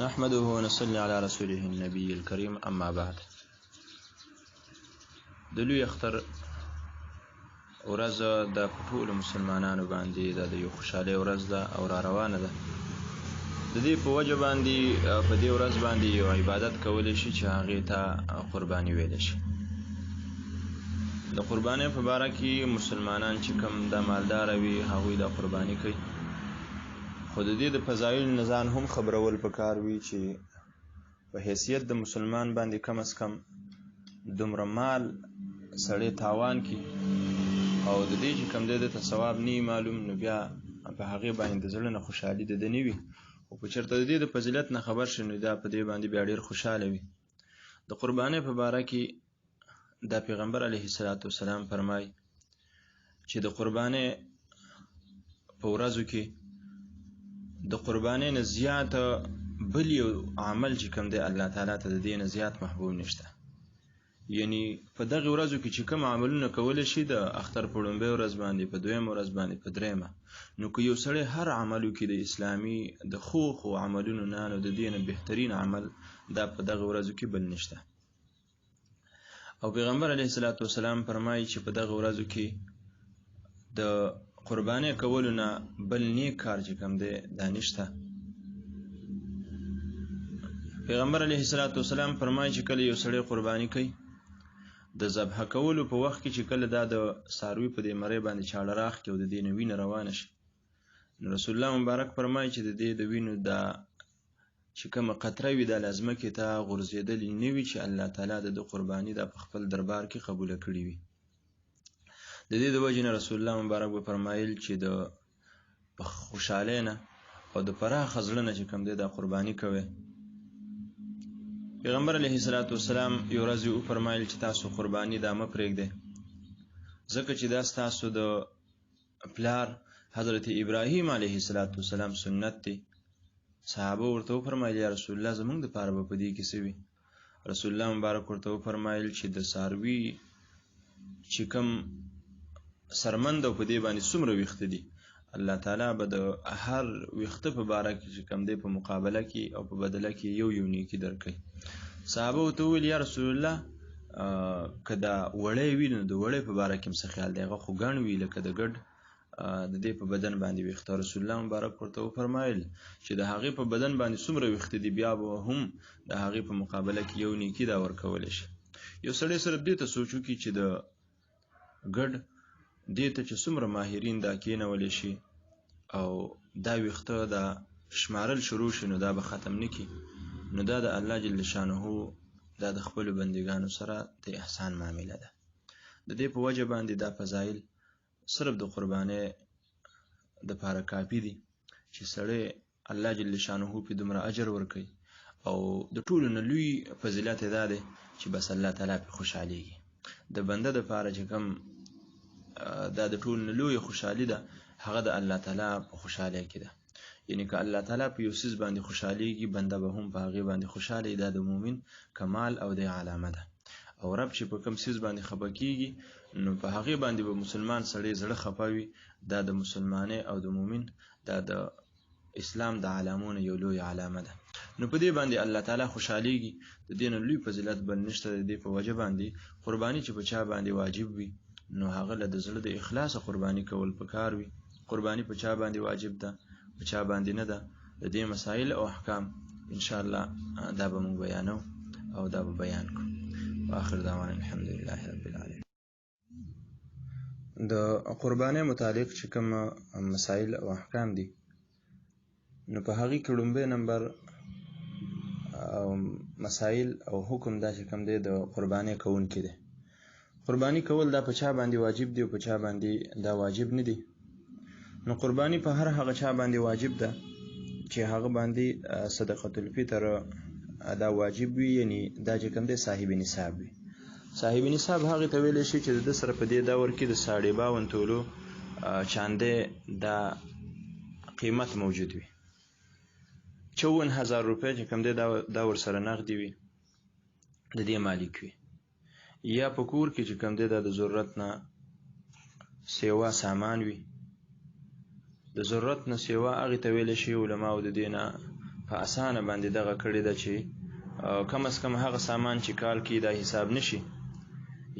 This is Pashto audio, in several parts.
نحمده ونصلي على رسوله النبي الكريم اما بعد. د لوی اختر ورځ د ټولو مسلمانانو باندې د یو خوشاله ورځ ده او را روانه ده. د دې په وجه باندې په دې ورځ باندې یو عبادت کول شي چې هغه ته قرباني ویل شي. د قرباني په باره کې مسلمانان چې کوم د مالدار وي هغه د قرباني کوي. خو د دې د فضایل نزان هم خبرول پکار وي چې په حیثیت د مسلمان باندې کم از کم دومره مال سړی تاوان کی او د دې چې کم د ثواب نه معلوم، نو بیا په هغه باندې زړه نه خوشحالي د نه وي او په چرته د دې د فضیلت نه خبر شنو دا په دې باندې بیا ډیر خوشاله وي. د قرباني په باره کې د پیغمبر علیه الصلاۃ والسلام فرمای چې د قرباني په ورځو کې د قرباني نه زیات بل یو عمل چې کوم دی الله تعالی ته د دې نه زیات محبوب نشته. یعنی په دغه ورځو کې چې کوم عملونه کول شي د اختر په لومبه ورځ باندې، په دویم ورځ باندې، په دریمه، نو که یو سړی هر عملو کې د اسلامي د خو عملونو نه نو د دې نه بهترین عمل دا په دغه ورځو کې بل نشته. او پیغمبر علیه الصلاۃ والسلام فرمایي چې په دغه ورځو کې د قرباني کولو نه بل نیک کار چې کوم دی دا نشته. پیغمبر علیه الصلاۃ والسلام فرمایي چې کله یو سړی قرباني کوي د ذبح کولو په وخت کې چې کله دا د ساروی په دې مړی باندې چاړه راخ کې او د دې نه وینه روانه شي، نو رسول الله مبارک فرمایي چې د دې د وینو دا چې کومه قطره وي دا لازمه کې ته غورځېدلې نه وي چې الله تعالی د قرباني دا په خپل دربار کې قبول کړي وي. د دې د وجې نه رسول الله مبارک به فرمایل چې د خوشاله نه او د پراخ زړه نه چې کوم دی دا قرباني کوي. پیغمبر علیه الصلاۃ والسلام یو ورځ یې فرمایل چې تاسو قرباني دا مه پرېږدئ ځکه چې دا ستاسو د پلار حضرت ابراهیم علیه السلام سنت دی. صحابه ورته وفرمایل یا رسول الله زمونږ دپاره به په دې کې څه وي؟ رسول الله مبارک ورته وفرمایل چې د څاروي چې کوم سرمند او په دې باندې څومره ویښته دي، الله تعالی به د هر ویښته په باره کې چې کوم دی په مقابله کې او په بدله کې یو نیکي درکوي. صحابه ورته وویل یا رسول الله که دا وړی وي نو د وړی په باره کې هم څه خیال دی؟ هغه خو ګڼ وي لکه د ګډ د دې په بدن باندې ویښته. رسول الله مبارک ورته وفرمایل چې د هغې په بدن باندې څومره ویښته دي بیا به هم د هغې په مقابله کې یو نیکي دا ورکولی شي. یو سړی صرف دې ته سوچ وکړي چې د ګډ دې ته چې څومره ماهرین دا کېنولی شي او دا ویښته دا شمارل شروع شي نو دا به ختم نه کړي، نو دا د الله جل شانه دا د خپلو بندګانو سره د احسان معامله ده. د دې په وجه باندې دا فضایل صرف د قربانۍ دپاره کافي دي چې سړی الله جل شانه پې دومره اجر ورکوي او د ټولو نه لوی فضیلت یې دا دی چې بس الله تعالی پې خوشحالیږي. د بنده دپاره چې کوم دا د ټولو نه لویه خوشحالي ده هغه د الله تعالی په خوشحالۍ کې ده. یعنی که الله تعالی په یو څیز باندې خوشحالیږي بنده به هم په هغې باندې خوشحاله دا د مؤمن کمال او د علامه ده. او رب چې په کوم څیز باندې خفه کېږي نو په هغې باندې به مسلمان سړی زړه خفه وي. دا د مسلمانۍ او د مؤمن دا د اسلام د علامو نه یو لوی علامه ده. نو په دې باندې الله تعالی خوشحالیږي. د دې نه لوی فضیلت بل نشته. د دې په وجه باندې قرباني چې په چا باندې واجب وي نو هغه له د زړه د اخلاص قرباني کول پکار وي. قرباني په چا باندې واجب ده په چا باندې نه ده، د دې مسائل او احکام ان شاء الله دا به موږ بیانو او دا به بیان کړو. واخر دعوانا الحمدلله رب العالمین. د قرباني متعلق چې کوم مسائل او احکام دي نو په هغې کې لومبی نمبر مسائل او حکم دا چې کوم دی د قرباني کوونکي دی. قرباني کول دا په چا باندې واجب دی او په چا باندې دا واجب نه دی. نو قرباني په هر هغه چا باندې واجب ده چې هغه باندې صدقة الفطر دا واجب وي. یعنی دا چې کوم دی صاحب نصاب وي. صاحب نصاب هغې ته ویلی شي چې د ده سره په دې دور کې د 52 تولو چاندې دا قیمت موجود وي. 54,000 روپۍ چې کوم دی دا ورسره نغدي وي د دې مالک وي. یا په کور کې چې کوم دی دا د ضرورت نه سیوا سامان وي. د ضرورت نه سیوا هغې ته ویلی شي علماو د دې نه په اسانه باندې دغه کړی ده چې کم از کم هغه سامان چې کال کې دا حساب نشي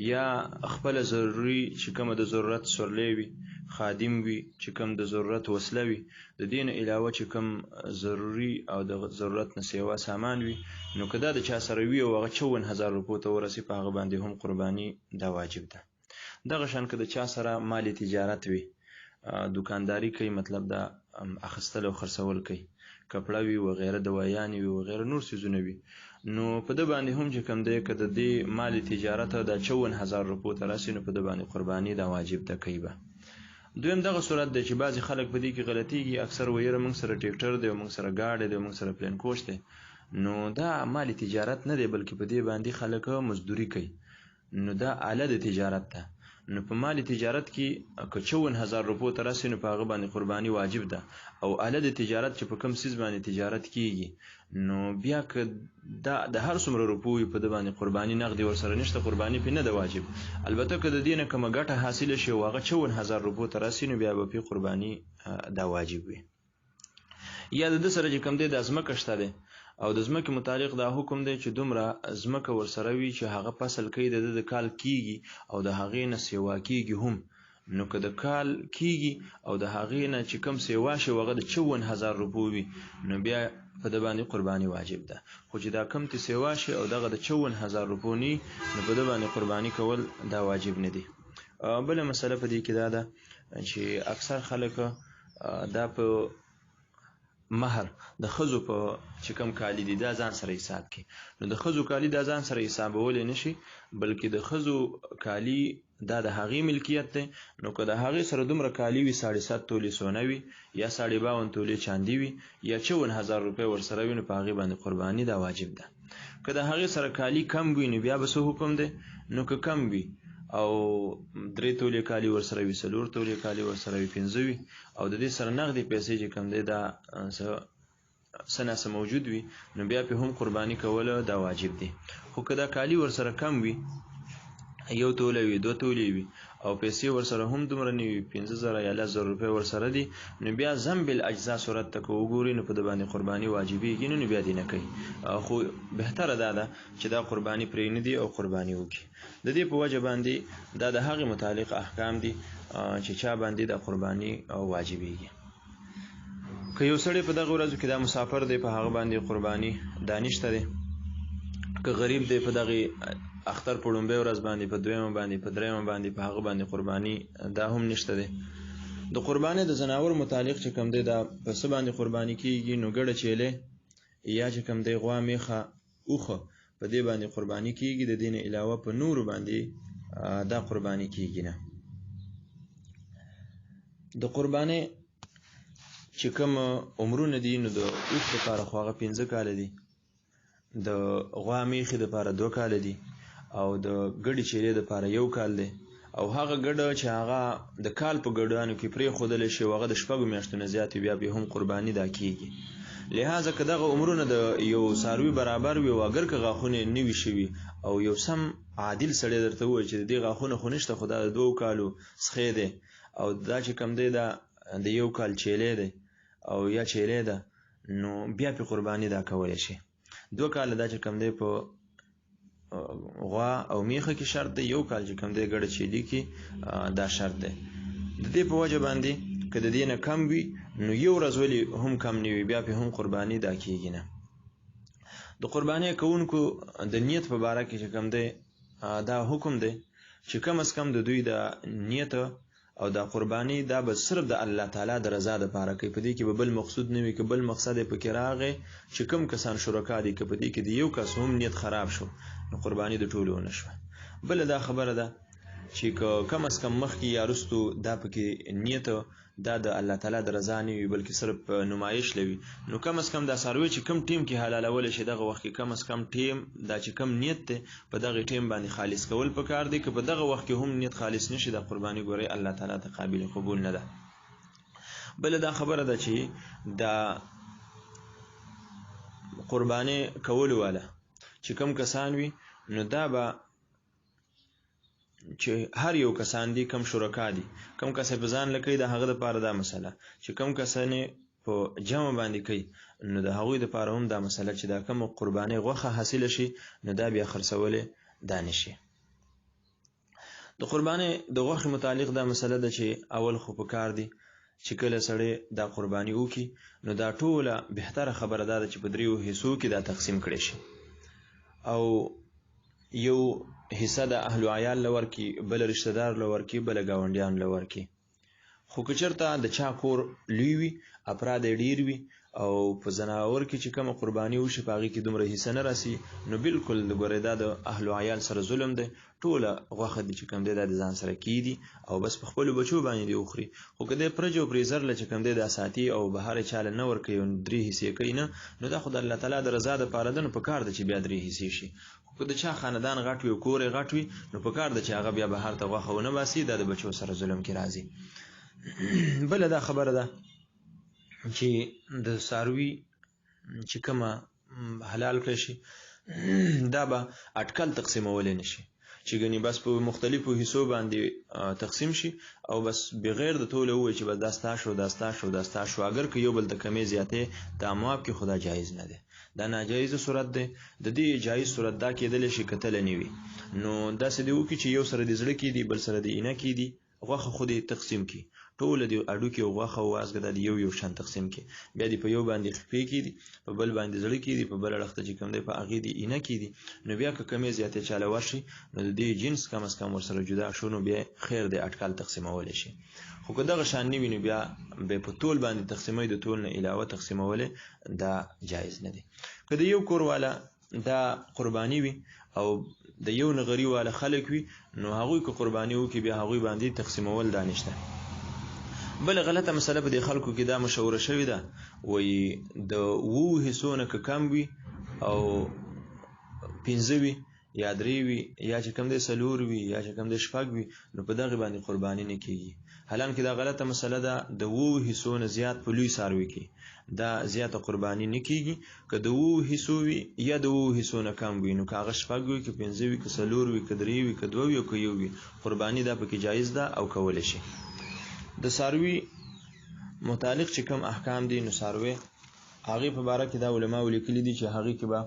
یا خپل ضروري چې کوم د ضرورت سورلې وي خادم وي چې کوم د ضرورت وسله وي د دین علاوه چې کوم ضروري او د ضرورت نه سیوا سامان وي نو کدا د چا سره وي او هغه 54000 روپو ته ورسي په هغه باندې هم قرباني دا واجب ده دغه شان که د چا سره مالی تجارت وي دکانداری کوي مطلب دا اخستل او خرڅول کوي کپړه وي و غیره دوايان وي و غیره نور سيزونه وي نو په د باندې هم چې کم دی کده د مالی تجارت د 54000 روپو ته راسي نو په د باندې قرباني دا واجب ده کوي به دویم دغه صورت دی چې بعضی خلک په دې کې غلطيږي اکثر ویره موږ سره ټریکټر دی موږ سره گاډي دی موږ سره پلین کوچ دی نو دا مالی تجارت نه دی بلکې په دې باندې خلک مزدوري کوي نو دا اعلی د تجارت ده نو په مالی تجارت کې 54000 روپو ته راسي نو په هغه باندې قرباني واجب ده او اعلی د تجارت چې په کم سیز باندې تجارت کیږي نو بیا که دا د هر څومره روپو په د باندې قرباني نقدي ورسره نشته قرباني په نه ده واجب البته که د دینه کومه ګټه حاصله شي واغه 54000 روپو ته راسي نو بیا به په قرباني دا واجب وي یا د سره چې کم دی د ازمکه شته ده او د ځمکې متعلق دا حکم دی چې دومره ځمکه ورسره وي چې هغه فصل کوي د کال کیږي او د هغې نه سیوا کیږي هم نو که د کال کیږي او د هغې نه چې کم سیوا شي هغه د 54000 روپو وي نو بیا په د باندې قرباني واجب ده خو چې دا کم تی سیوا شي او دغه د 54000 روپو ني نو په د باندې قرباني کول دا واجب نه دي بل مسله په دې کې دا ده چې اکثر خلک دا په مہر د خزو په چې کم کالی دي دا ځان سره حساب کی نو د خزو کالی دا ځان سره حسابول نه شي بلکې د خزو کالی دا د هغې ملکیت ده نو که د هغې سره دومره کالی وي 7.5 تولې سونه وي یا 52 تولې چاندي وي یا 54000 روپۍ ورسره وي نو په هغې باندې قرباني دا واجب ده که د هغې سره کالی کم وي نو بیا به څه حکم دی نو که کم وي او 3 تولې کالی ورسره وي 4 تولې کالی ورسره وي 15 وي او د دې سره نغدي پیسې چې کم دی دا سناسه موجود وي نو بیا په هم قرباني کوله دا واجب دي خو که دا کالی ورسره کم وي 1 تولې وي 2 تولې وي او پیسې ورسره هم دومره نه وي 15000 یا 1000 روپۍ ورسره دي نو بیا ذنب الاجزاء صورت ته وګوري نو په د باندې قرباني واجبېږي نو بیا دې نه کوي خو بهتره ده چې دا قرباني پرې نه دي او قرباني وکړي د دې په وجه باندې دا د هغې متعلق احکام دي چې چا باندې دا قرباني واجبېږي که یو سړی په دغه ورځو کې دا مسافر دی په هغه باندې قرباني دا نشته دی که غریب دی په دغه اختر په لومبۍ ورځ باندې په دویمه باندې په دریمه باندې په هغه باندې قرباني دا هم نشته دی د قرباني د زناور متعلق چې کم دی دا په څه باندې قرباني کیږي نو ګډه چیلې یا چې کم دی غوا میخه اوخه په دې باندې قرباني کیږي د دین علاوه په نور باندې دا قرباني کیږي نه د قرباني چې کوم عمرونه دي نو د اوخ لپاره خو هغه 15 کال دي د غوا میخې لپاره 2 کال دي او د ګډي چیرې لپاره 1 کال دی او هغه ګډه چې هغه د کال په ګډانو کې پرې خودل شي هغه د شپږ میاشتو نه زیات بیا به هم قرباني دا کیږي لہذا که دغه عمرونه د یو ساروي برابر وي او اگر که غاخونه نیوي شي او یو سم عادل سړی درته وایي چې د غاخونه خو نشته خو دا د 2 کالو څخه دی او دا چې کم دی دا د 1 کال چیلې دی او یا چیلې ده نو بیا په قرباني دا کولای شي 2 کال دا چې کم دی په غوا او میخه کې شرط دی 1 کال چې کم دی ګډه چیلې کې دا شرط دی د دې په وجه باندې که د دې نه کم وي نو یو ورځ ولې هم کم نه وي بیا په هم قرباني دا کیږي نه د قرباني کوونکو د نیت په باره کې چې کم دی دا حکم دی چې کم از کم د دوی د نیت او دا قرباني دا به صرف د الله تعالی د رضا لپاره کوي په دې کې به بل مقصود نه وي که بل مقصد په کې راغی چې کم کسان شرکا دي که په دې کې د یو کس هم نیت خراب شو نو قرباني د ټولو نشوه بل دا خبره ده چې کم از کم مخکې یا وروستو دا پکې نیت دا د الله تعالی د رضا نه وي بلکې صرف نمایش لوي نو کم از کم دا څاروي چې کم ټیم کې حلالول شي دغه وخت کې کم از کم ټیم دا چې کم نیت ته په دغه ټیم باندې خالص کول پکار دی که په دغه وخت کې هم نیت خالص نشي د قرباني ګوري الله تعالی ته قابل قبول نه ده بل دا خبره ده چې دا قرباني کول والا چې کم کسان وي نو دا به چې هر یو کسان دي کم شرکا دي کم کس په ځان لکې د هغه لپاره دا مسله چې کم کسانه په جمع باندې کوي نو د هغوی دپاره هم دا مسله چې دا کومه قربانۍ غوښه حاصله شي نو دا بیا خرڅولې دا نشي. د قربانۍ د غوښې متعلق دا مسله ده چې اول خو په کار دی چې کله سړی دا قرباني وکړي نو دا ټوله بهتره خبره ده چې په دریو حصو کې دا تقسیم کړی شي او یو حصہ د اهل عیال لور کې بل رشتہ دار لور کې بل گاونډیان لور کې. خو که چېرته د چا کور لوی وي افراد ډیر وي او په زناور کې چې کومه قرباني وشي په هغې کې دومره حصه نه راسي نو بالکل ګورې دا د اهل عیال سره ظلم دی. ټوله غوښه دي چې کوم دی دا د ځان سره کیدي او بس په خپلو بچو باندې دی وخوري. خو که دی پرج او پریزر له چې کوم دی دا ساتي او بهر یې چاله نه ورکوي او 3 حصې کوي نه نو دا خو د الله تعالی د رضا دپاره ده نو په کار ده چې بیا 3 حصې شي. خو که د چا خاندان غټ وي او کور یې غټ وي نو په کار ده چې هغه بیا بهر ته غوښه ونه باسي دا د بچو سره ظلم کې راځي. بله دا خبره ده چې د څاروي چې کومه حلال کړی شي دا به اټکل تقسیمولی نشي چې ګنې بس په مختلفو حصو باندې تقسیم شي او بس بغیر د توله ووایي چې بس دا ستا شو دا ستا شو دا ستا شو اگر که یو بل ته کمې زیاتې د امواب کې خو دا جایز نه دی. دا ناجایزه صورت دی. د دې جایز صورت دا کېدلی شي که تله نه وي نو داسې دی وکړي چې یو سره د زړه کې دي بل سره د اینه کې دي غوښه خو دې تقسیم کړي ټوله د اډوکې او غوښه او وازګه دا د یو شان تقسیم کړي بیا دې په یو باندې خپې کېدي په بل باندې زړه کېدي په بل اړخ ته چې کوم دی په هغې دې اینه کېدي نو بیا که کمې زیاتې چاله ورشي نو د دې جنس کم از کم ورسره جدا شو نو بیا خیر دی اټکل تقسیمولی شي. خو که دغه شان نه وي نو بیا په تول باندې تقسیموي د تول نه علاوه تقسیمولی دا جایز نه دی. که د یو کور والا دا قرباني وي او د یو نغري والا خلک وي نو هغوی که قرباني وکړي بیا هغوی باندې تقسیمول دا نشته. بل غلطه مسله په دې خلکو کې دا مشوره شوې ده وایي د 7 حصو نه که کم وي او 15 وي یا 3 وي یا چې کوم دی 4 وي یا چې کوم دی 6 وي نو په دغې باندې قرباني نه کېږي. حالانکه دا غلطه مسله ده. د 7 حصو نه زیات په لوی څاروي کې دا زیاته قرباني نه کېږي. که د 7 حصو وي یا د 7 حصو نه کم وي نو که هغه 6 وي که 15 وي که 4 وي که 3 وي که 2 وي او که 1 وي قرباني دا پکې جایز ده او کولی شي. د څاروي متعلق چې کوم احکام دي نو څاروي هغې په باره کې دا علماو لیکلي دي چې هغې کې به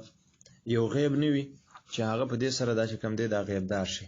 یو غیب نه وي چې هغه په دې سره دا چې کوم دی دا غیبدار شي.